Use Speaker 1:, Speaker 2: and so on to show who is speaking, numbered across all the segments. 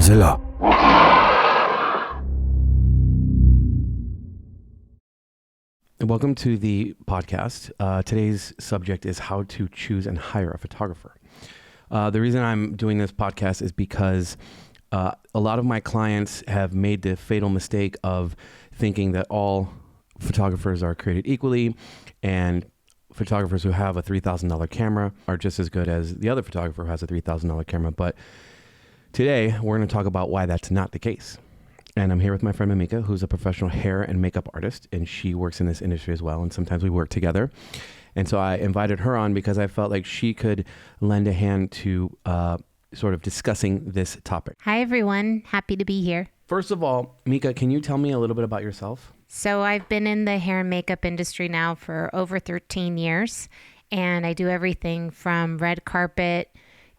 Speaker 1: Mozilla. Welcome to the podcast. Today's subject is how to choose and hire a photographer. The reason I'm doing this podcast is because a lot of my clients have made the fatal mistake of thinking that all photographers are created equally, and photographers who have a $3,000 camera are just as good as the other photographer who has a $3,000 camera. But today, we're going to talk about why that's not the case. And I'm here with my friend Mimika, who's a professional hair and makeup artist, and she works in this industry as well, and sometimes we work together. And so I invited her on because I felt like she could lend a hand to sort of discussing this topic.
Speaker 2: Hi, everyone. Happy to be here.
Speaker 1: First of all, Mika, can you tell me a little bit about yourself?
Speaker 2: So I've been in the hair and makeup industry now for over 13 years, and I do everything from red carpet,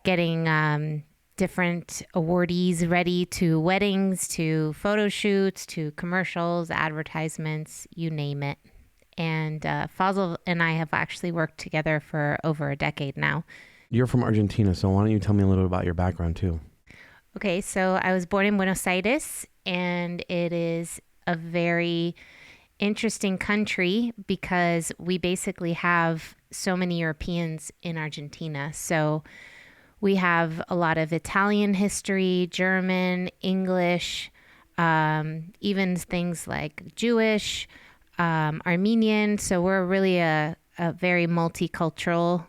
Speaker 2: getting different awardees ready, to weddings, to photo shoots, to commercials, advertisements, you name it. And Fazal and I have actually worked together for over a decade now.
Speaker 1: You're from Argentina, so why don't you tell me a little bit about your background too?
Speaker 2: Okay, so I was born in Buenos Aires, and it is a very interesting country because we basically have so many Europeans in Argentina. So we have a lot of Italian history, German, English, even things like Jewish, Armenian. So we're really a very multicultural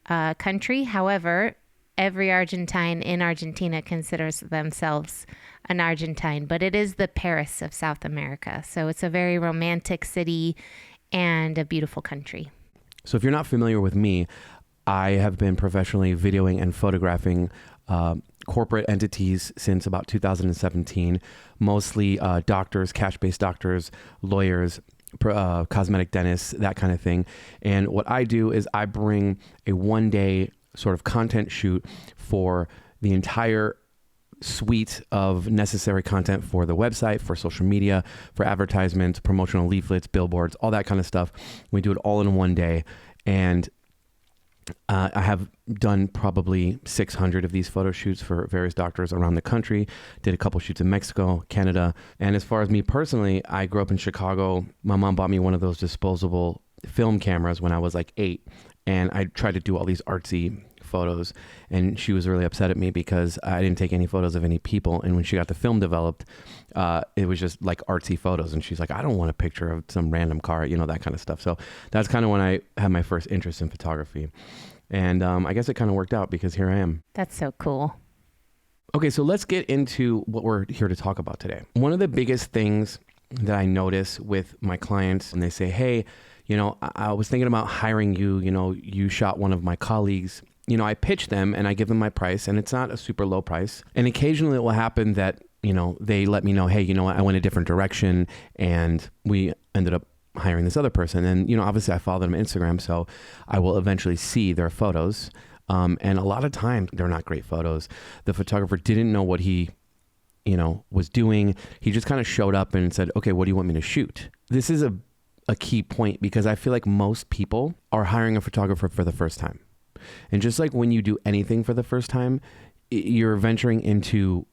Speaker 2: country. However, every Argentine in Argentina considers themselves an Argentine, but it is the Paris of South America. So it's a very romantic city and a beautiful country.
Speaker 1: So if you're not familiar with me, I have been professionally videoing and photographing corporate entities since about 2017, mostly doctors, cash-based doctors, lawyers, cosmetic dentists, that kind of thing. And what I do is I bring a one-day sort of content shoot for the entire suite of necessary content for the website, for social media, for advertisements, promotional leaflets, billboards, all that kind of stuff. We do it all in one day. And I have done probably 600 of these photo shoots for various doctors around the country, did a couple shoots in Mexico, Canada. And as far as me personally, I grew up in Chicago. My mom bought me one of those disposable film cameras when I was like 8. And I tried to do all these artsy photos, and she was really upset at me because I didn't take any photos of any people. And when she got the film developed, it was just like artsy photos. And she's like, I don't want a picture of some random car, that kind of stuff. So that's kind of when I had my first interest in photography. And I guess it kind of worked out because here I am.
Speaker 2: That's so cool.
Speaker 1: Okay, so let's get into what we're here to talk about today. One of the biggest things that I notice with my clients when they say, hey, I was thinking about hiring you, you shot one of my colleagues. I pitch them and I give them my price, and it's not a super low price. And occasionally it will happen that, they let me know, hey, I went a different direction and we ended up hiring this other person. And, obviously I follow them on Instagram, so I will eventually see their photos. And a lot of times they're not great photos. The photographer didn't know what he, was doing. He just kind of showed up and said, okay, what do you want me to shoot? This is a key point because I feel like most people are hiring a photographer for the first time. And just like when you do anything for the first time, you're venturing into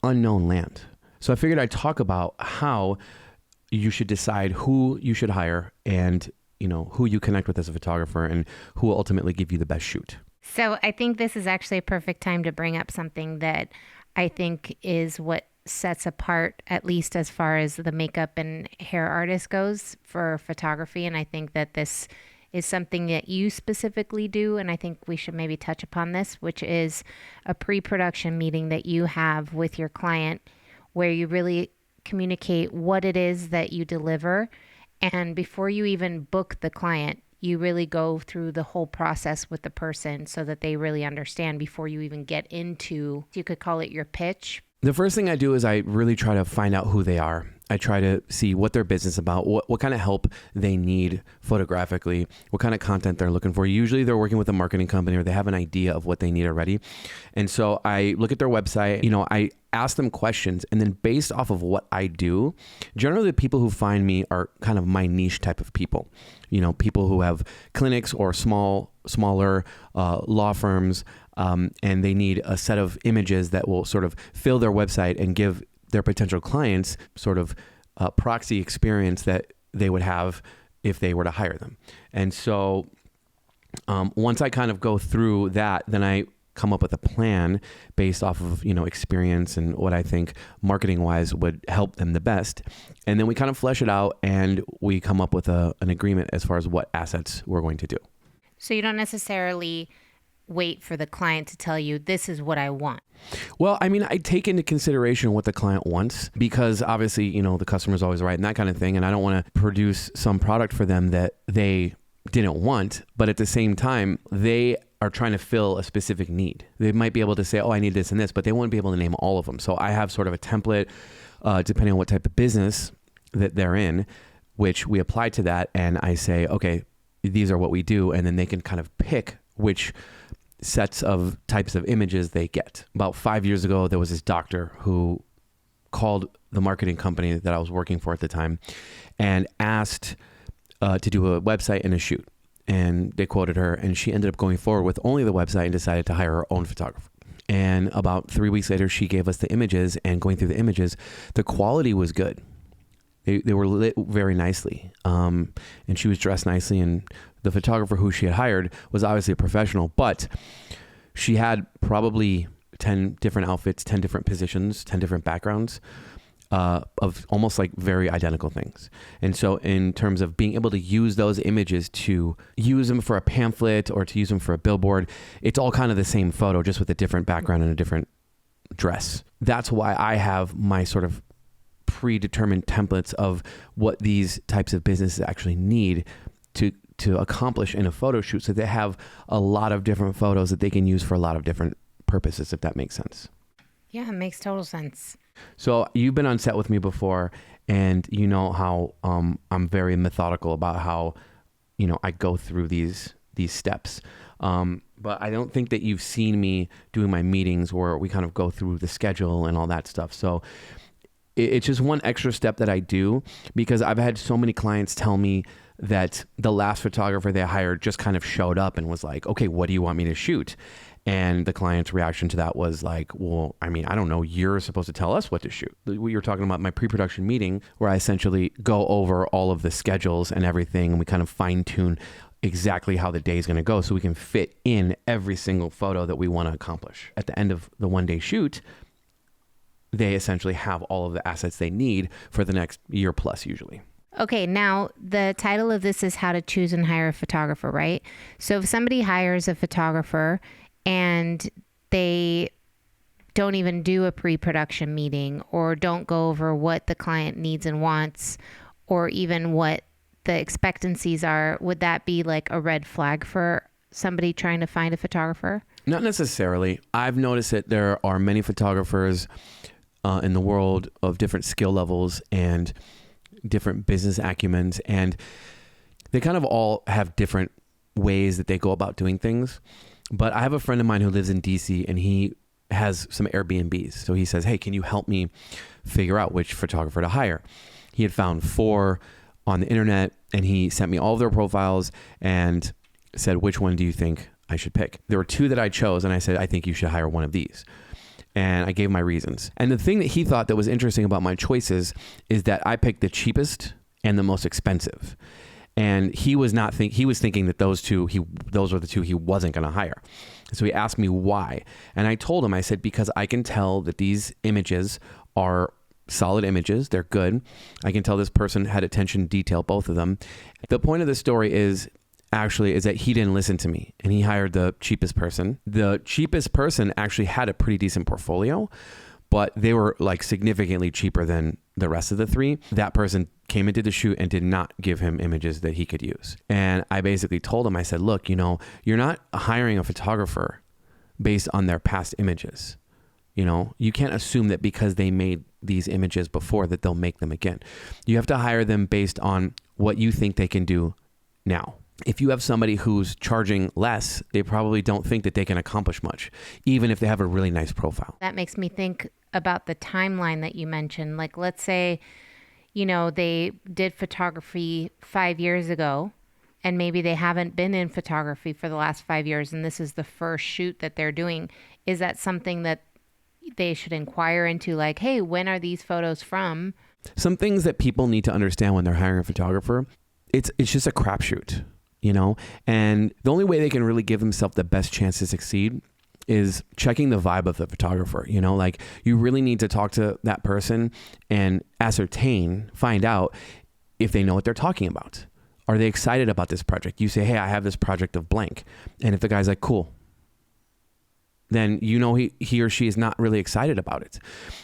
Speaker 1: unknown land. So I figured I'd talk about how you should decide who you should hire and, who you connect with as a photographer and who will ultimately give you the best shoot.
Speaker 2: So I think this is actually a perfect time to bring up something that I think is what sets apart, at least as far as the makeup and hair artist goes, for photography. And I think that this is something that you specifically do, and I think we should maybe touch upon this, which is a pre-production meeting that you have with your client where you really communicate what it is that you deliver. And before you even book the client, you really go through the whole process with the person so that they really understand before you even get into, you could call it your pitch.
Speaker 1: The first thing I do is I really try to find out who they are. I try to see what their business is about, what kind of help they need photographically, what kind of content they're looking for. Usually they're working with a marketing company or they have an idea of what they need already. And so I look at their website, I ask them questions, and then based off of what I do, generally the people who find me are kind of my niche type of people. People who have clinics or smaller law firms, and they need a set of images that will sort of fill their website and give their potential clients sort of proxy experience that they would have if they were to hire them. And so once I kind of go through that, then I come up with a plan based off of, experience and what I think marketing wise would help them the best. And then we kind of flesh it out and we come up with an agreement as far as what assets we're going to do.
Speaker 2: So you don't necessarily wait for the client to tell you, this is what I want.
Speaker 1: Well, I take into consideration what the client wants because obviously, the customer's always right and that kind of thing. And I don't want to produce some product for them that they didn't want, but at the same time, they are trying to fill a specific need. They might be able to say, oh, I need this and this, but they won't be able to name all of them. So I have sort of a template, depending on what type of business that they're in, which we apply to that. And I say, okay, these are what we do. And then they can kind of pick which sets of types of images they get. About 5 years ago, there was this doctor who called the marketing company that I was working for at the time and asked to do a website and a shoot. And they quoted her, and she ended up going forward with only the website and decided to hire her own photographer. And about 3 weeks later, she gave us the images, and going through the images, the quality was good. They were lit very nicely. And she was dressed nicely, and the photographer who she had hired was obviously a professional, but she had probably 10 different outfits, 10 different positions, 10 different backgrounds of almost like very identical things. And so in terms of being able to use those images to use them for a pamphlet or to use them for a billboard, it's all kind of the same photo, just with a different background and a different dress. That's why I have my sort of predetermined templates of what these types of businesses actually need to accomplish in a photo shoot, so they have a lot of different photos that they can use for a lot of different purposes, if that makes sense.
Speaker 2: Yeah, it makes total sense.
Speaker 1: So you've been on set with me before, and you know how I'm very methodical about how I go through these steps. But I don't think that you've seen me doing my meetings where we kind of go through the schedule and all that stuff. So it's just one extra step that I do, because I've had so many clients tell me that the last photographer they hired just kind of showed up and was like, okay, what do you want me to shoot? And the client's reaction to that was like, well, I don't know, you're supposed to tell us what to shoot. We were talking about my pre-production meeting where I essentially go over all of the schedules and everything, and we kind of fine tune exactly how the day is going to go so we can fit in every single photo that we want to accomplish. At the end of the one-day shoot, they essentially have all of the assets they need for the next year plus usually.
Speaker 2: Okay, now the title of this is How to Choose and Hire a Photographer, right? So if somebody hires a photographer and they don't even do a pre-production meeting or don't go over what the client needs and wants or even what the expectancies are, would that be like a red flag for somebody trying to find a photographer?
Speaker 1: Not necessarily. I've noticed that there are many photographers in the world of different skill levels and different business acumens, and they kind of all have different ways that they go about doing things. But I have a friend of mine who lives in DC, and he has some Airbnbs. So he says, hey, can you help me figure out which photographer to hire? He had found 4 on the internet, and he sent me all of their profiles and said, which one do you think I should pick? There were 2 that I chose, and I said, I think you should hire one of these. And I gave my reasons. And the thing that he thought that was interesting about my choices is that I picked the cheapest and the most expensive. And he was thinking that those were the 2 he wasn't going to hire. So he asked me why. And I told him, I said, because I can tell that these images are solid images. They're good. I can tell this person had attention to detail, both of them. The point of the story is that he didn't listen to me, and he hired the cheapest person. The cheapest person actually had a pretty decent portfolio, but they were like significantly cheaper than the rest of the 3. That person came into the shoot and did not give him images that he could use. And I basically told him, I said, look, you're not hiring a photographer based on their past images. You know, you can't assume that because they made these images before that they'll make them again. You have to hire them based on what you think they can do now. If you have somebody who's charging less, they probably don't think that they can accomplish much, even if they have a really nice profile.
Speaker 2: That makes me think about the timeline that you mentioned. Like, let's say, you know, they did photography 5 years ago, and maybe they haven't been in photography for the last 5 years, and this is the first shoot that they're doing. Is that something that they should inquire into? Like, hey, when are these photos from?
Speaker 1: Some things that people need to understand when they're hiring a photographer, it's just a crapshoot, you know? And the only way they can really give themselves the best chance to succeed is checking the vibe of the photographer. You know, like, you really need to talk to that person and find out if they know what they're talking about. Are they excited about this project? You say, hey, I have this project of blank. And if the guy's like, cool, then you know he or she is not really excited about it.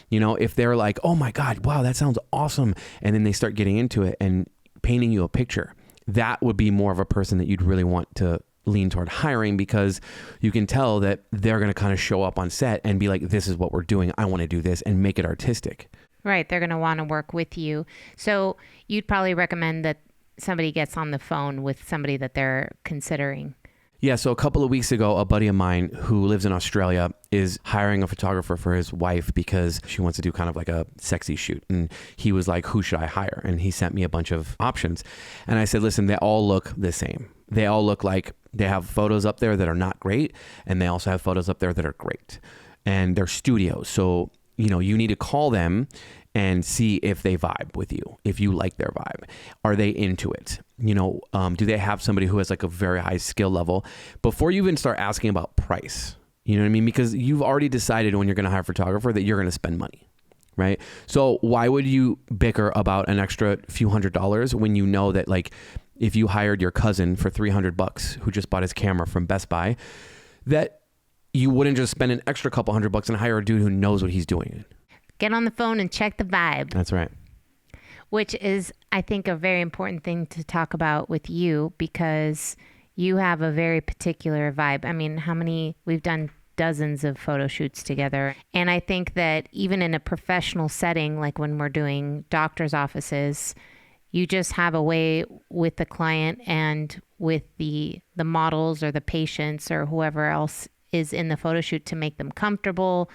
Speaker 1: You know, if they're like, oh my God, wow, that sounds awesome. And then they start getting into it and painting you a picture, that would be more of a person that you'd really want to lean toward hiring, because you can tell that they're going to kind of show up on set and be like, this is what we're doing. I want to do this, and make it artistic.
Speaker 2: Right. They're going to want to work with you. So you'd probably recommend that somebody gets on the phone with somebody that they're considering.
Speaker 1: Yeah, so a couple of weeks ago, a buddy of mine who lives in Australia is hiring a photographer for his wife because she wants to do kind of like a sexy shoot. And he was like, who should I hire? And he sent me a bunch of options. And I said, listen, they all look the same. They all look like they have photos up there that are not great, and they also have photos up there that are great. And they're studios. So, you know, you need to call them and see if they vibe with you, if you like their vibe. Are they into it? You know, do they have somebody who has like a very high skill level before you even start asking about price? You know what I mean? Because you've already decided when you're going to hire a photographer that you're going to spend money, right? So why would you bicker about an extra few $100s when you know that, like, if you hired your cousin for $300 who just bought his camera from Best Buy, that you wouldn't just spend an extra couple $100 and hire a dude who knows what he's doing?
Speaker 2: Get on the phone and check the vibe.
Speaker 1: That's right.
Speaker 2: Which is, I think, a very important thing to talk about with you, because you have a very particular vibe. I mean, we've done dozens of photo shoots together. And I think that even in a professional setting, like when we're doing doctor's offices, you just have a way with the client and with the models or the patients or whoever else is in the photo shoot to make them comfortable,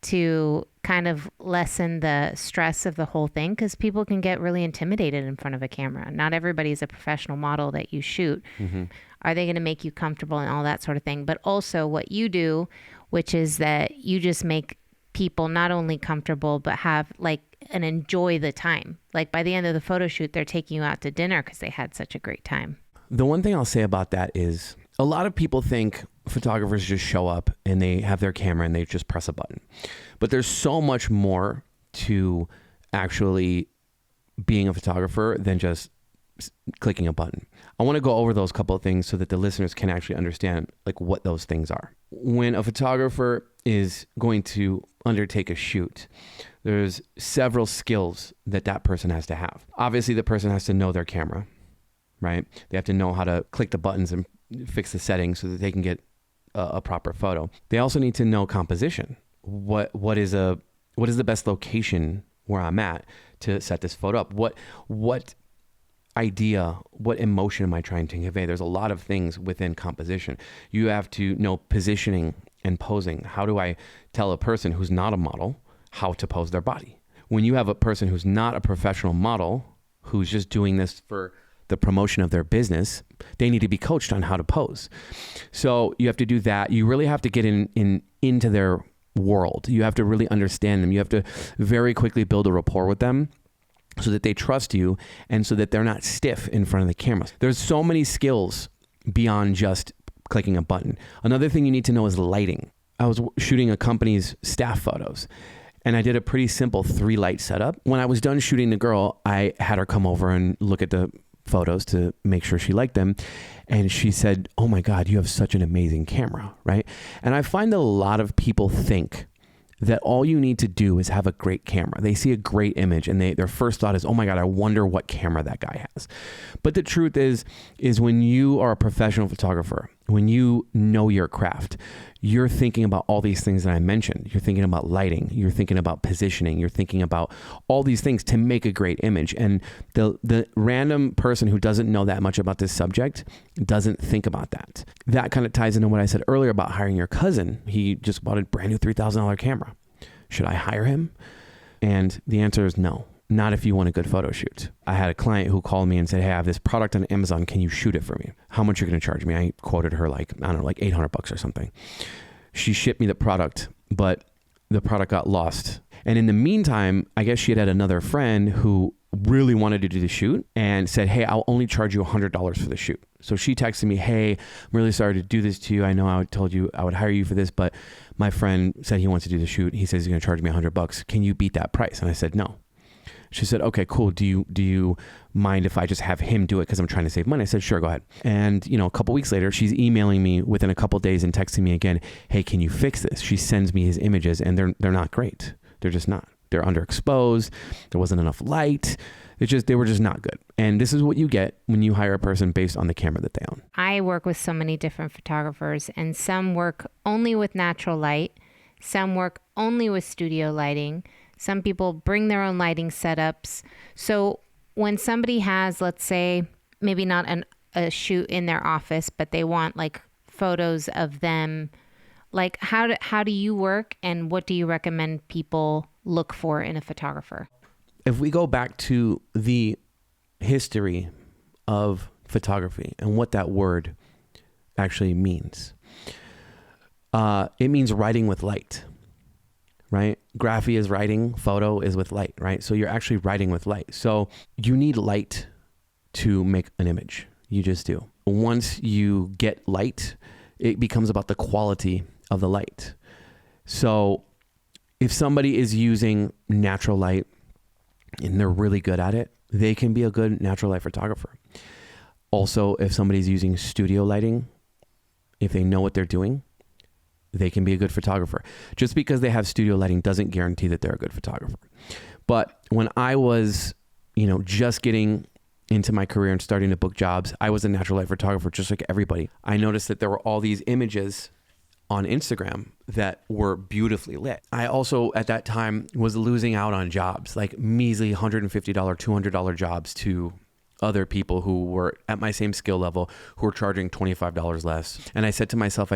Speaker 2: to kind of lessen the stress of the whole thing, because people can get really intimidated in front of a camera. Not everybody's a professional model that you shoot. Mm-hmm. Are they going to make you comfortable and all that sort of thing? But also what you do, which is that you just make people not only comfortable, but have like and enjoy the time. Like by the end of the photo shoot, they're taking you out to dinner because they had such a great time.
Speaker 1: The one thing I'll say about that is a lot of people think photographers just show up and they have their camera and they just press a button. But there's so much more to actually being a photographer than just clicking a button. I want to go over those couple of things so that the listeners can actually understand like what those things are. When a photographer is going to undertake a shoot, there's several skills that that person has to have. Obviously, the person has to know their camera, right? They have to know how to click the buttons and fix the settings so that they can get a proper photo. They also need to know composition. What is the best location where I'm at to set this photo up? What idea, what emotion am I trying to convey? There's a lot of things within composition. You have to know positioning and posing. How do I tell a person who's not a model how to pose their body? When you have a person who's not a professional model, who's just doing this for the promotion of their business, they need to be coached on how to pose. So you have to do that. You really have to get into their world. You have to really understand them. You have to very quickly build a rapport with them so that they trust you and so that they're not stiff in front of the camera. There's so many skills beyond just clicking a button. Another thing you need to know is lighting. I was shooting a company's staff photos and I did a pretty simple 3-light setup. When I was done shooting the girl, I had her come over and look at the photos to make sure she liked them. And she said, "Oh my God, you have such an amazing camera," right? And I find that a lot of people think that all you need to do is have a great camera. They see a great image and their first thought is, "Oh my God, I wonder what camera that guy has." But the truth is when you are a professional photographer when you know your craft, you're thinking about all these things that I mentioned. You're thinking about lighting. You're thinking about positioning. You're thinking about all these things to make a great image. And the random person who doesn't know that much about this subject doesn't think about that. That kind of ties into what I said earlier about hiring your cousin. He just bought a brand new $3,000 camera. Should I hire him? And the answer is no. Not if you want a good photo shoot. I had a client who called me and said, hey, I have this product on Amazon. Can you shoot it for me? How much are you going to charge me? I quoted her like $800 or something. She shipped me the product, but the product got lost. And in the meantime, I guess she had another friend who really wanted to do the shoot and said, hey, I'll only charge you $100 for the shoot. So she texted me, hey, I'm really sorry to do this to you. I know I told you I would hire you for this, but my friend said he wants to do the shoot. He says he's going to charge me $100. Can you beat that price? And I said, no. She said, okay, cool. Do you mind if I just have him do it because I'm trying to save money? I said, sure, go ahead. And, a couple weeks later, she's emailing me within a couple days and texting me again, hey, can you fix this? She sends me his images and they're not great. They're just not. They're underexposed. There wasn't enough light. They were just not good. And this is what you get when you hire a person based on the camera that they own.
Speaker 2: I work with so many different photographers, and some work only with natural light. Some work only with studio lighting. Some people bring their own lighting setups. So when somebody has, let's say, maybe not a shoot in their office, but they want like photos of them, like how do you work, and what do you recommend people look for in a photographer?
Speaker 1: If we go back to the history of photography and what that word actually means, it means writing with light. Right? Graphy is writing, photo is with light, right? So you're actually writing with light. So you need light to make an image. You just do. Once you get light, it becomes about the quality of the light. So if somebody is using natural light and they're really good at it, they can be a good natural light photographer. Also, if somebody's using studio lighting, if they know what they're doing, they can be a good photographer. Just because they have studio lighting doesn't guarantee that they're a good photographer. But when I was, just getting into my career and starting to book jobs, I was a natural light photographer just like everybody. I noticed that there were all these images on Instagram that were beautifully lit. I also, at that time, was losing out on jobs, like measly $150, $200 jobs to other people who were at my same skill level, who were charging $25 less. And I said to myself,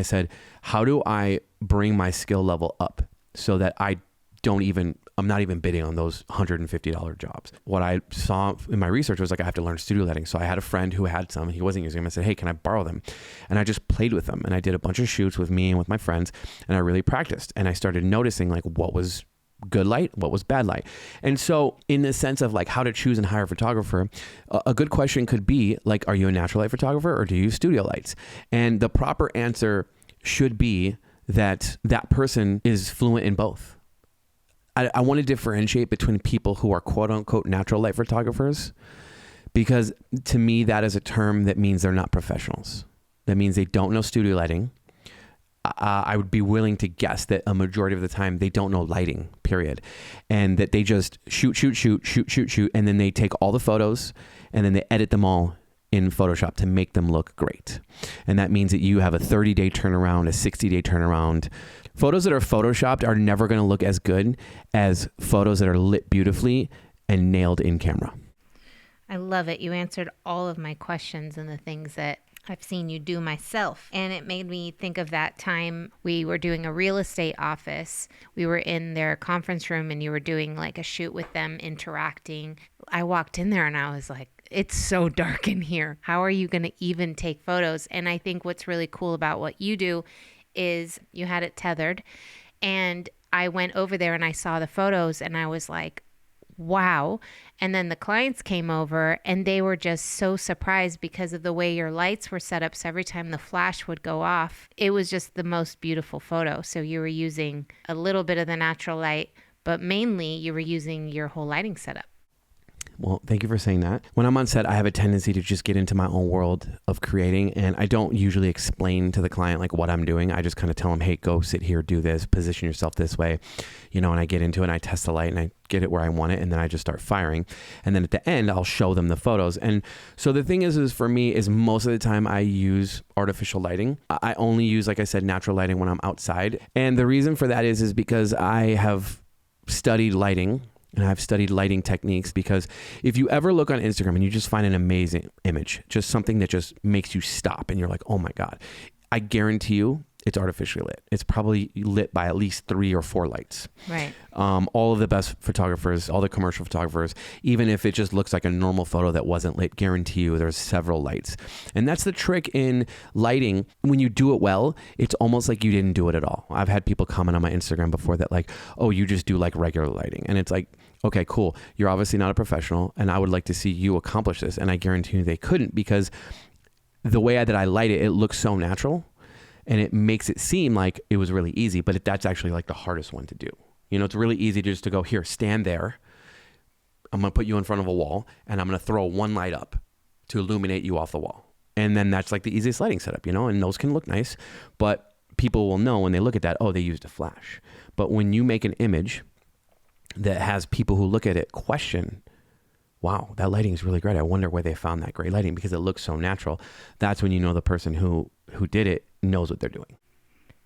Speaker 1: how do I bring my skill level up so that I'm not even bidding on those $150 jobs? What I saw in my research was I have to learn studio lighting. So I had a friend who had some, he wasn't using them. I said, hey, can I borrow them? And I just played with them. And I did a bunch of shoots with me and with my friends. And I really practiced. And I started noticing what was good light, what was bad light. And so in the sense of how to choose and hire a photographer, a good question could be are you a natural light photographer or do you use studio lights? And the proper answer should be that person is fluent in both. I want to differentiate between people who are quote unquote natural light photographers, because to me, that is a term that means they're not professionals. That means they don't know studio lighting. I would be willing to guess that a majority of the time they don't know lighting, period. And that they just shoot. And then they take all the photos and then they edit them all in Photoshop to make them look great. And that means that you have a 30-day turnaround, a 60-day turnaround. Photos that are Photoshopped are never going to look as good as photos that are lit beautifully and nailed in camera.
Speaker 2: I love it. You answered all of my questions and the things that I've seen you do myself. And it made me think of that time we were doing a real estate office. We were in their conference room and you were doing a shoot with them, interacting. I walked in there and I was like, it's so dark in here. How are you going to even take photos? And I think what's really cool about what you do is you had it tethered. And I went over there and I saw the photos and I was like, wow. And then the clients came over and they were just so surprised because of the way your lights were set up. So every time the flash would go off, it was just the most beautiful photo. So you were using a little bit of the natural light, but mainly you were using your whole lighting setup.
Speaker 1: Well, thank you for saying that. When I'm on set, I have a tendency to just get into my own world of creating, and I don't usually explain to the client like what I'm doing. I just kind of tell them, hey, go sit here, do this, position yourself this way, and I get into it and I test the light and I get it where I want it, and then I just start firing. And then at the end, I'll show them the photos. And so the thing is for me is most of the time I use artificial lighting. I only use, like I said, natural lighting when I'm outside. And the reason for that is because I have studied lighting. And I've studied lighting techniques, because if you ever look on Instagram and you just find an amazing image, just something that just makes you stop and you're like, oh my God, I guarantee you it's artificially lit. It's probably lit by at least 3 or 4 lights.
Speaker 2: Right.
Speaker 1: All of the best photographers, all the commercial photographers, even if it just looks like a normal photo that wasn't lit, guarantee you there's several lights. And that's the trick in lighting. When you do it well, it's almost like you didn't do it at all. I've had people comment on my Instagram before that like, oh, you just do like regular lighting. And it's like, okay, cool. You're obviously not a professional, and I would like to see you accomplish this. And I guarantee you they couldn't, because the way that I light it, it looks so natural. And it makes it seem like it was really easy, but that's actually like the hardest one to do. It's really easy just to go, here, stand there. I'm going to put you in front of a wall, and I'm going to throw one light up to illuminate you off the wall. And then that's like the easiest lighting setup, and those can look nice, but people will know when they look at that, oh, they used a flash. But when you make an image that has people who look at it question, wow, that lighting is really great. I wonder where they found that great lighting, because it looks so natural. That's when you know the person who did it knows what they're doing.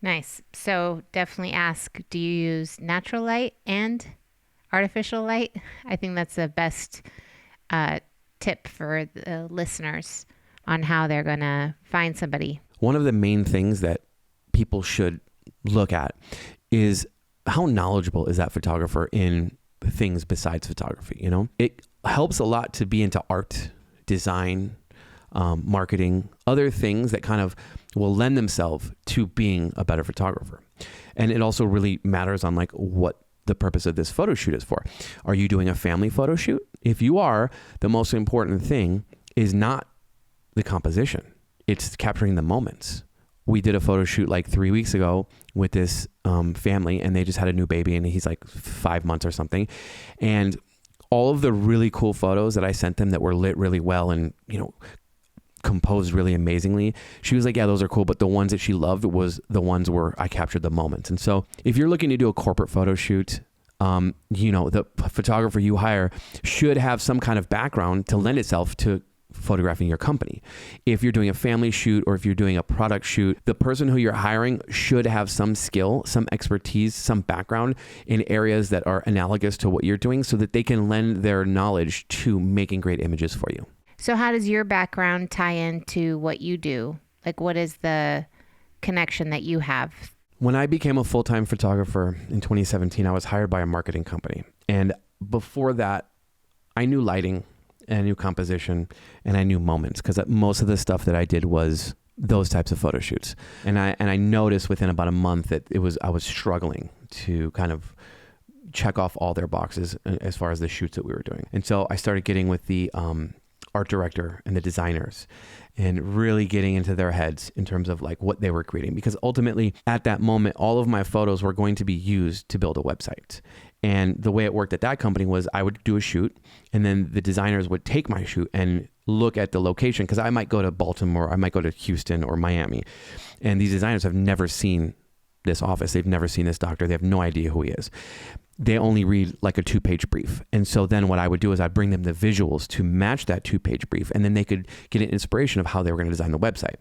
Speaker 2: Nice. So definitely ask, do you use natural light and artificial light? I think that's the best tip for the listeners on how they're going to find somebody.
Speaker 1: One of the main things that people should look at is how knowledgeable is that photographer in things besides photography. It helps a lot to be into art, design, marketing, other things that kind of will lend themselves to being a better photographer. And it also really matters on like what the purpose of this photo shoot is for. Are you doing a family photo shoot? If you are, the most important thing is not the composition. It's capturing the moments. We did a photo shoot like 3 weeks ago with this family, and they just had a new baby, and he's like 5 months or something. And all of the really cool photos that I sent them that were lit really well and, composed really amazingly, she was like, yeah, those are cool. But the ones that she loved was the ones where I captured the moments. And so if you're looking to do a corporate photo shoot, the photographer you hire should have some kind of background to lend itself to photographing your company. If you're doing a family shoot or if you're doing a product shoot, the person who you're hiring should have some skill, some expertise, some background in areas that are analogous to what you're doing, so that they can lend their knowledge to making great images for you.
Speaker 2: So how does your background tie into what you do? Like, what is the connection that you have?
Speaker 1: When I became a full-time photographer in 2017, I was hired by a marketing company. And before that, I knew lighting and I knew composition and I knew moments, because most of the stuff that I did was those types of photo shoots. And I noticed within about a month that I was struggling to kind of check off all their boxes as far as the shoots that we were doing. And so I started getting with the art director and the designers and really getting into their heads in terms of like what they were creating, because ultimately at that moment, all of my photos were going to be used to build a website. And the way it worked at that company was I would do a shoot, and then the designers would take my shoot and look at the location, because I might go to Baltimore, I might go to Houston or Miami, and these designers have never seen this office. They've never seen this doctor. They have no idea who he is. They only read like a 2-page brief. And so then what I would do is I'd bring them the visuals to match that 2-page brief, and then they could get an inspiration of how they were going to design the website.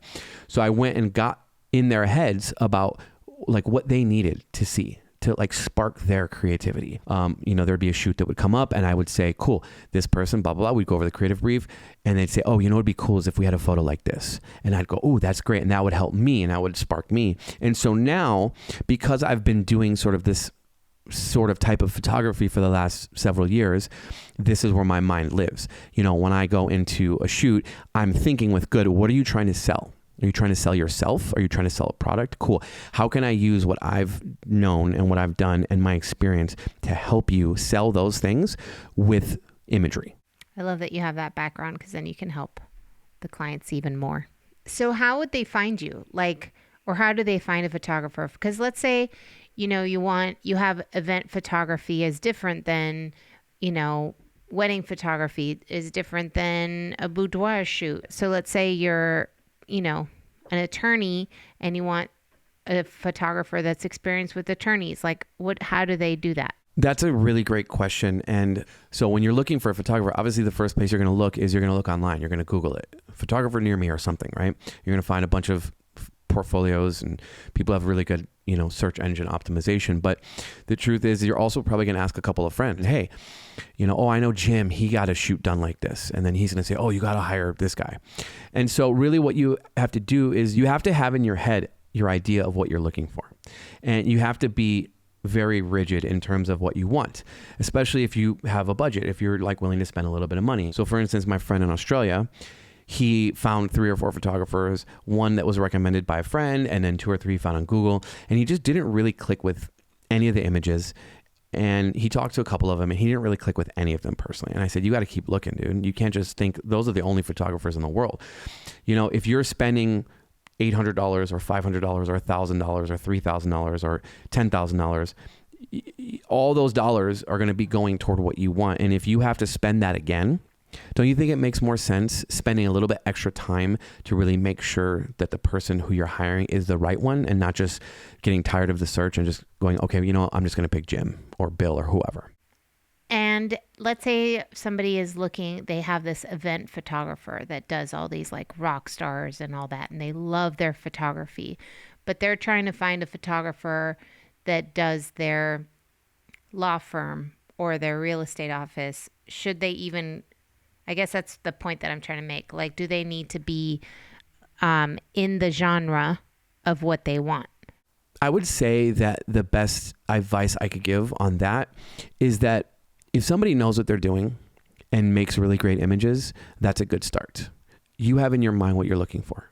Speaker 1: So I went and got in their heads about like what they needed to see to like spark their creativity. There'd be a shoot that would come up and I would say, cool, this person, blah, blah, blah. We'd go over the creative brief and they'd say, oh, what'd be cool is if we had a photo like this. And I'd go, oh, that's great. And that would help me and that would spark me. And so now, because I've been doing sort of this sort of type of photography for the last several years, this is where my mind lives. When I go into a shoot, I'm thinking with good, what are you trying to sell? Are you trying to sell yourself? Are you trying to sell a product? Cool. How can I use what I've known and what I've done and my experience to help you sell those things with imagery?
Speaker 2: I love that you have that background, because then you can help the clients even more. So how would they find you? Or how do they find a photographer? Because let's say, you have event photography is different than, wedding photography is different than a boudoir shoot. So let's say you're, an attorney and you want a photographer that's experienced with attorneys. Like how do they do that?
Speaker 1: That's a really great question. And so when you're looking for a photographer, obviously the first place you're going to look is you're going to look online. You're going to Google it, photographer near me or something, right? You're going to find a bunch of portfolios and people have really good, search engine optimization. But the truth is you're also probably going to ask a couple of friends, hey, I know Jim, he got a shoot done like this. And then he's going to say, oh, you got to hire this guy. And so really what you have to do is you have to have in your head your idea of what you're looking for. And you have to be very rigid in terms of what you want, especially if you have a budget, if you're like willing to spend a little bit of money. So for instance, my friend in Australia, he found 3 or 4 photographers, one that was recommended by a friend, and then 2 or 3 found on Google. And he just didn't really click with any of the images. And he talked to a couple of them and he didn't really click with any of them personally. And I said, you got to keep looking, dude. You can't just think those are the only photographers in the world. If you're spending $800 or $500 or $1,000 or $3,000 or $10,000, all those dollars are going to be going toward what you want. And if you have to spend that again, don't you think it makes more sense spending a little bit extra time to really make sure that the person who you're hiring is the right one and not just getting tired of the search and just going, okay, I'm just going to pick Jim or Bill or whoever.
Speaker 2: And let's say somebody is looking, they have this event photographer that does all these like rock stars and all that, and they love their photography, but they're trying to find a photographer that does their law firm or their real estate office. Should they even, I guess that's the point that I'm trying to make. Like, do they need to be in the genre of what they want?
Speaker 1: I would say that the best advice I could give on that is that if somebody knows what they're doing and makes really great images, that's a good start. You have in your mind what you're looking for,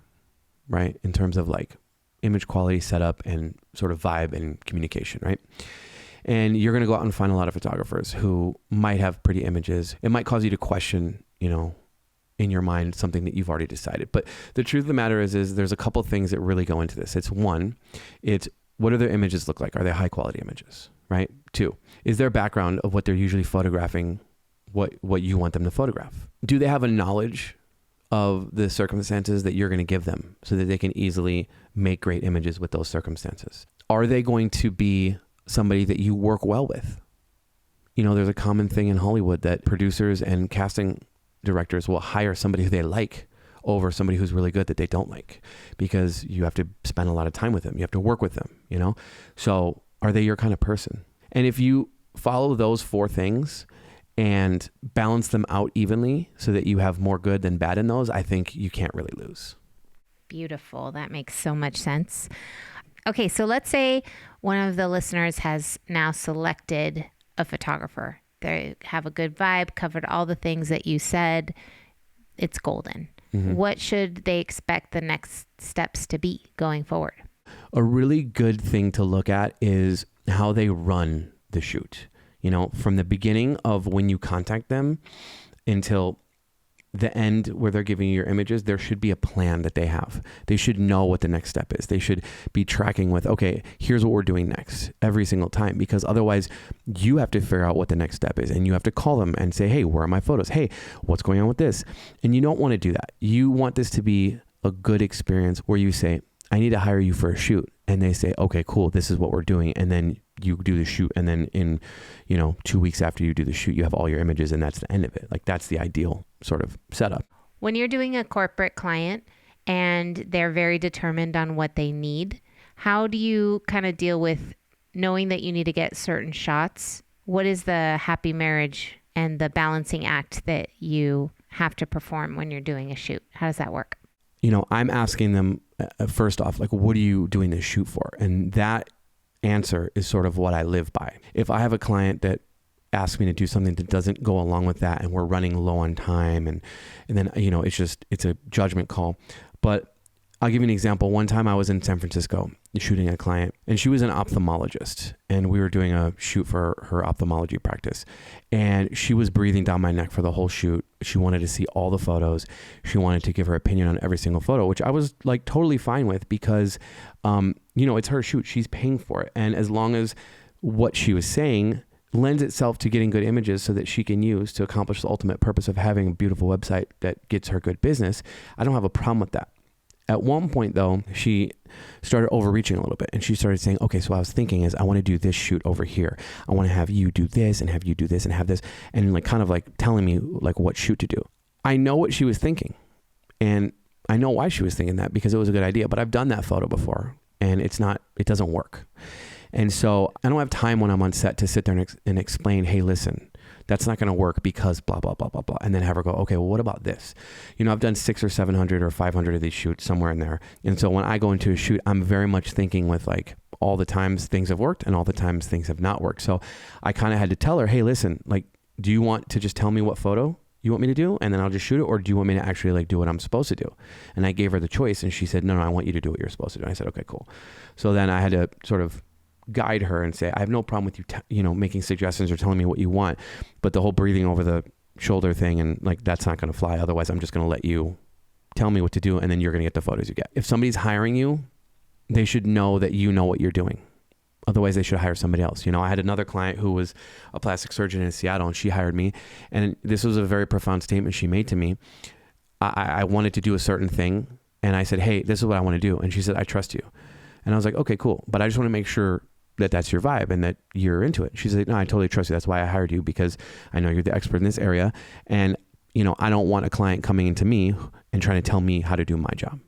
Speaker 1: right? In terms of like image quality, setup, and sort of vibe and communication, right? And you're going to go out and find a lot of photographers who might have pretty images. It might cause you to question, in your mind, something that you've already decided. But the truth of the matter is there's a couple things that really go into this. It's one, what do their images look like? Are they high quality images, right? 2, is their background of what they're usually photographing what you want them to photograph? Do they have a knowledge of the circumstances that you're going to give them so that they can easily make great images with those circumstances? Are they going to be somebody that you work well with? There's a common thing in Hollywood that producers and casting directors will hire somebody who they like over somebody who's really good that they don't like, because you have to spend a lot of time with them. You have to work with them, So are they your kind of person? And if you follow those 4 things and balance them out evenly so that you have more good than bad in those, I think you can't really lose.
Speaker 2: Beautiful. That makes so much sense. Okay, so let's say one of the listeners has now selected a photographer. They have a good vibe, covered all the things that you said. It's golden. Mm-hmm. What should they expect the next steps to be going forward?
Speaker 1: A really good thing to look at is how they run the shoot. From the beginning of when you contact them until the end where they're giving you your images, there should be a plan that they have. They should know what the next step is. They should be tracking with, okay, here's what we're doing next every single time, because otherwise you have to figure out what the next step is and you have to call them and say, hey, where are my photos? Hey, what's going on with this? And you don't want to do that. You want this to be a good experience where you say, I need to hire you for a shoot. And they say, okay, cool, this is what we're doing. And then you do the shoot. And then in, 2 weeks after you do the shoot, you have all your images and that's the end of it. Like that's the ideal sort of setup.
Speaker 2: When you're doing a corporate client and they're very determined on what they need, how do you kind of deal with knowing that you need to get certain shots? What is the happy marriage and the balancing act that you have to perform when you're doing a shoot? How does that work?
Speaker 1: I'm asking them first off, like, what are you doing this shoot for? And that answer is sort of what I live by. If I have a client that asks me to do something that doesn't go along with that and we're running low on time and then, it's a judgment call. But I'll give you an example. One time I was in San Francisco shooting a client and she was an ophthalmologist and we were doing a shoot for her ophthalmology practice and she was breathing down my neck for the whole shoot. She wanted to see all the photos. She wanted to give her opinion on every single photo, which I was like totally fine with because, it's her shoot. She's paying for it. And as long as what she was saying lends itself to getting good images so that she can use to accomplish the ultimate purpose of having a beautiful website that gets her good business, I don't have a problem with that. At one point though, she started overreaching a little bit and she started saying, okay, so what I was thinking is I want to do this shoot over here. I want to have you do this and have you do this and have this, and like kind of like telling me like what shoot to do. I know what she was thinking and I know why she was thinking that, because it was a good idea, but I've done that photo before and it doesn't work. And so I don't have time when I'm on set to sit there and explain, hey, listen, that's not going to work because blah, blah, blah, blah, blah. And then have her go, okay, well, what about this? You know, I've done 600 or 700 or 500 of these shoots somewhere in there. And so when I go into a shoot, I'm very much thinking with like all the times things have worked and all the times things have not worked. So I kind of had to tell her, hey, listen, like, do you want to just tell me what photo you want me to do and then I'll just shoot it? Or do you want me to actually like do what I'm supposed to do? And I gave her the choice and she said, no, I want you to do what you're supposed to do. And I said, okay, cool. So then I had to sort of guide her and say, I have no problem with you, making suggestions or telling me what you want, but the whole breathing over the shoulder thing and like, that's not going to fly. Otherwise I'm just going to let you tell me what to do. And then you're going to get the photos you get. If somebody's hiring you, they should know that you know what you're doing. Otherwise they should hire somebody else. I had another client who was a plastic surgeon in Seattle and she hired me. And this was a very profound statement she made to me. I wanted to do a certain thing. And I said, hey, this is what I want to do. And she said, I trust you. And I was like, okay, cool. But I just want to make sure that that's your vibe and that you're into it. She said, no, I totally trust you. That's why I hired you, because I know you're the expert in this area. And, I don't want a client coming into me and trying to tell me how to do my job.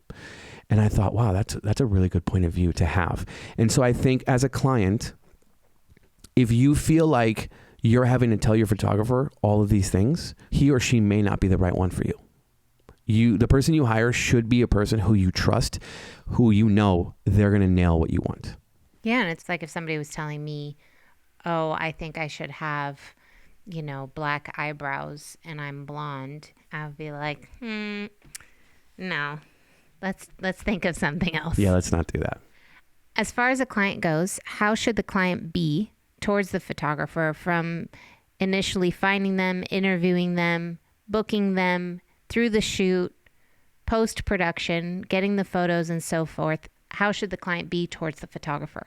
Speaker 1: And I thought, wow, that's a really good point of view to have. And so I think as a client, if you feel like you're having to tell your photographer all of these things, he or she may not be the right one for you. The person you hire should be a person who you trust, who they're going to nail what you want.
Speaker 2: Yeah, and it's like if somebody was telling me, oh, I think I should have, black eyebrows and I'm blonde, I would be like, no, let's think of something else.
Speaker 1: Yeah, let's not do that.
Speaker 2: As far as a client goes, how should the client be towards the photographer from initially finding them, interviewing them, booking them, through the shoot, post-production, getting the photos and so forth? How should the client be towards the photographer?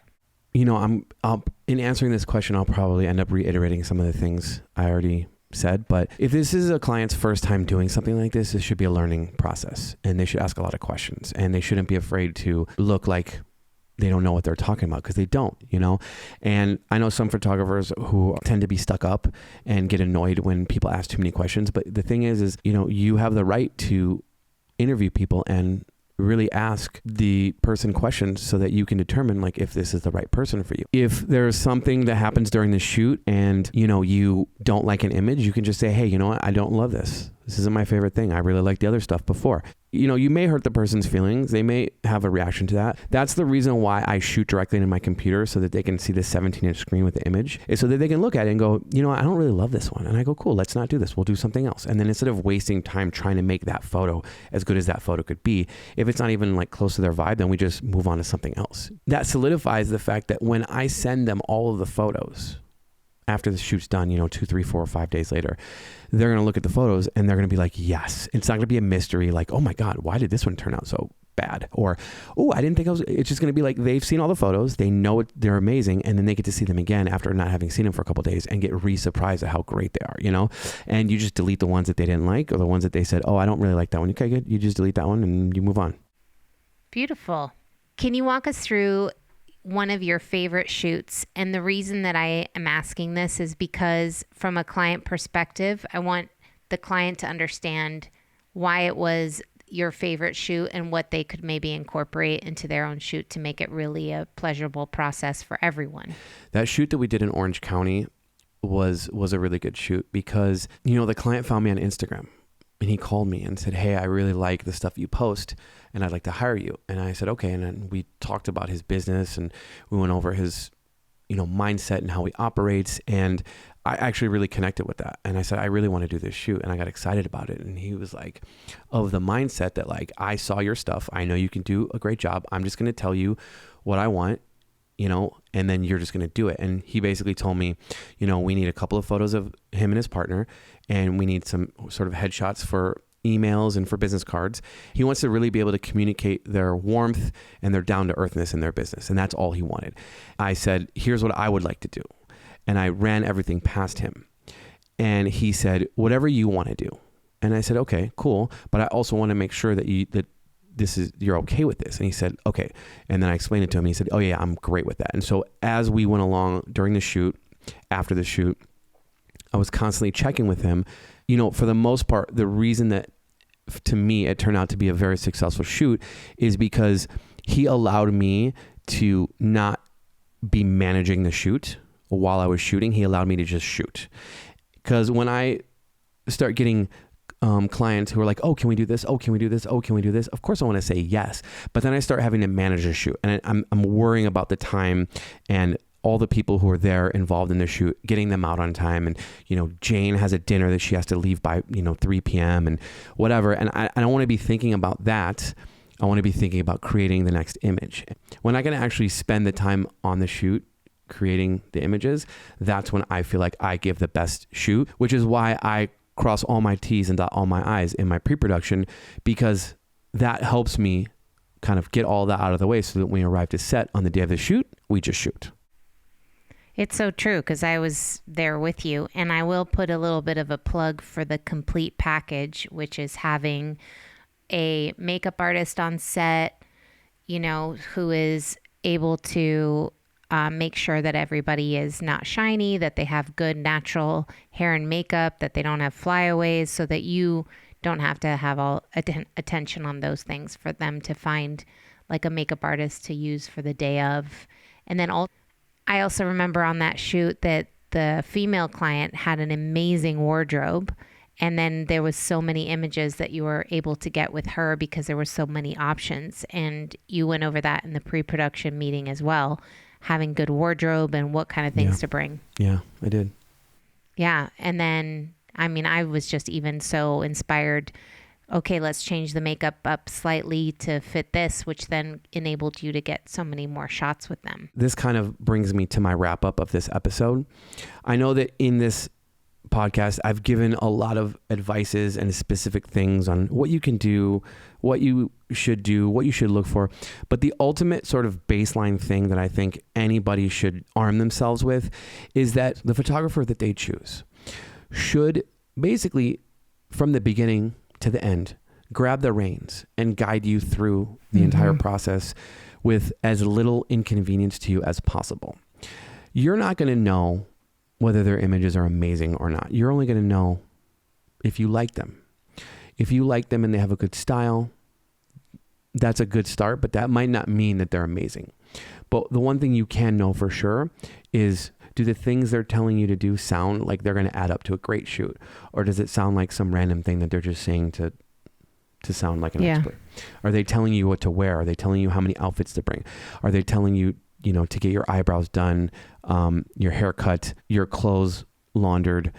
Speaker 1: In answering this question, I'll probably end up reiterating some of the things I already said. But if this is a client's first time doing something like this should be a learning process and they should ask a lot of questions and they shouldn't be afraid to look like they don't know what they're talking about, because they don't, And I know some photographers who tend to be stuck up and get annoyed when people ask too many questions. But the thing is, you have the right to interview people and really ask the person questions so that you can determine like if this is the right person for you. If there's something that happens during the shoot and, you don't like an image, you can just say, hey, you know what? I don't love this. This isn't my favorite thing. I really liked the other stuff before. You may hurt the person's feelings. They may have a reaction to that. That's the reason why I shoot directly into my computer so that they can see the 17-inch screen with the image, is so that they can look at it and go, I don't really love this one. And I go, cool, let's not do this. We'll do something else. And then instead of wasting time trying to make that photo as good as that photo could be, if it's not even like close to their vibe, then we just move on to something else. That solidifies the fact that when I send them all of the photos, after the shoot's done, 2, 3, 4, or 5 days later, they're going to look at the photos and they're going to be like, yes. It's not going to be a mystery like, oh my God, why did this one turn out so bad? Or, oh, I didn't think it's just going to be like, they've seen all the photos, they know they're amazing, and then they get to see them again after not having seen them for a couple of days and get re-surprised at how great they are, And you just delete the ones that they didn't like or the ones that they said, oh, I don't really like that one. Okay, good. You just delete that one and you move on.
Speaker 2: Beautiful. Can you walk us through one of your favorite shoots? And the reason that I am asking this is because from a client perspective, I want the client to understand why it was your favorite shoot and what they could maybe incorporate into their own shoot to make it really a pleasurable process for everyone.
Speaker 1: That shoot that we did in Orange County was a really good shoot because, the client found me on Instagram. And he called me and said, hey, I really like the stuff you post and I'd like to hire you. And I said, okay. And then we talked about his business and we went over his, mindset and how he operates. And I actually really connected with that. And I said, I really want to do this shoot. And I got excited about it. And he was like, of the mindset that like, I saw your stuff. I know you can do a great job. I'm just going to tell you what I want, and then you're just going to do it. And he basically told me, we need a couple of photos of him and his partner, and we need some sort of headshots for emails and for business cards. He wants to really be able to communicate their warmth and their down-to-earthness in their business. And that's all he wanted. I said, here's what I would like to do. and I ran everything past him. And he said, whatever you want to do. And I said, okay, cool. But I also want to make sure that you're okay with this. And he said, okay. And then I explained it to him. And he said, oh yeah, I'm great with that. And so as we went along during the shoot, after the shoot, I was constantly checking with him. For the most part, the reason that to me it turned out to be a very successful shoot is because he allowed me to not be managing the shoot while I was shooting. He allowed me to just shoot. Because when I start getting clients who are like, oh, can we do this? Oh, can we do this? Oh, can we do this? Of course I want to say yes. But then I start having to manage the shoot, and I'm worrying about the time and all the people who are there involved in the shoot, getting them out on time. And, Jane has a dinner that she has to leave by, 3 p.m. and whatever. And I don't want to be thinking about that. I want to be thinking about creating the next image. When I can actually spend the time on the shoot, creating the images, that's when I feel like I give the best shoot, which is why I cross all my T's and dot all my I's in my pre-production, because that helps me kind of get all that out of the way so that when we arrive to set on the day of the shoot, we just shoot.
Speaker 2: It's so true, because I was there with you, and I will put a little bit of a plug for the complete package, which is having a makeup artist on set, who is able to make sure that everybody is not shiny, that they have good natural hair and makeup, that they don't have flyaways, so that you don't have to have all attention on those things for them to find like a makeup artist to use for the day of. And then I also remember on that shoot that the female client had an amazing wardrobe. And then there was so many images that you were able to get with her because there were so many options. And you went over that in the pre-production meeting as well, having good wardrobe and what kind of things to bring.
Speaker 1: Yeah, I did.
Speaker 2: Yeah. And then, I was just even so inspired. Okay, let's change the makeup up slightly to fit this, which then enabled you to get so many more shots with them.
Speaker 1: This kind of brings me to my wrap up of this episode. I know that in this podcast, I've given a lot of advices and specific things on what you can do, what you should do, what you should look for. But the ultimate sort of baseline thing that I think anybody should arm themselves with is that the photographer that they choose should basically, from the beginning to the end, grab the reins and guide you through the entire process with as little inconvenience to you as possible. You're not going to know whether their images are amazing or not. You're only going to know if you like them. If you like them and they have a good style, that's a good start, but that might not mean that they're amazing. But the one thing you can know for sure is, do the things they're telling you to do sound like they're going to add up to a great shoot? Or does it sound like some random thing that they're just saying to sound like an expert? Are they telling you what to wear? Are they telling you how many outfits to bring? Are they telling you, to get your eyebrows done, your hair cut, your clothes laundered,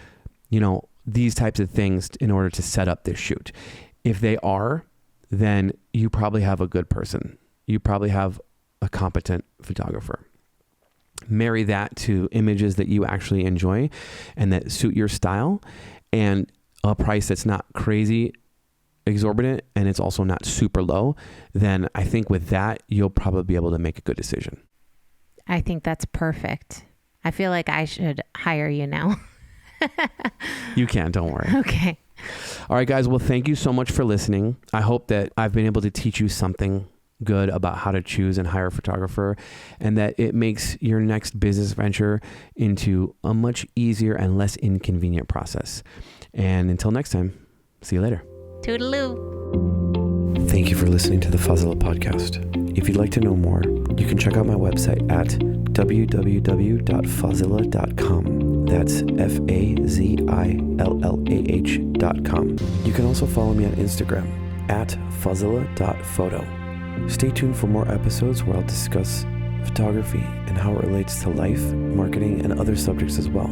Speaker 1: these types of things in order to set up this shoot? If they are, then you probably have a good person. You probably have a competent photographer. Marry that to images that you actually enjoy and that suit your style, and a price that's not crazy exorbitant and it's also not super low, then I think with that, you'll probably be able to make a good decision.
Speaker 2: I think that's perfect. I feel like I should hire you now.
Speaker 1: You can, don't worry.
Speaker 2: Okay.
Speaker 1: All right, guys. Well, thank you so much for listening. I hope that I've been able to teach you something good about how to choose and hire a photographer, and that it makes your next business venture into a much easier and less inconvenient process. And until next time, see you later.
Speaker 2: Toodaloo.
Speaker 1: Thank you for listening to the Fazilla podcast. If you'd like to know more, you can check out my website at www.fazilla.com. That's FAZILLAH.com. You can also follow me on Instagram at fazilla.photo. Stay tuned for more episodes where I'll discuss photography and how it relates to life, marketing, and other subjects as well.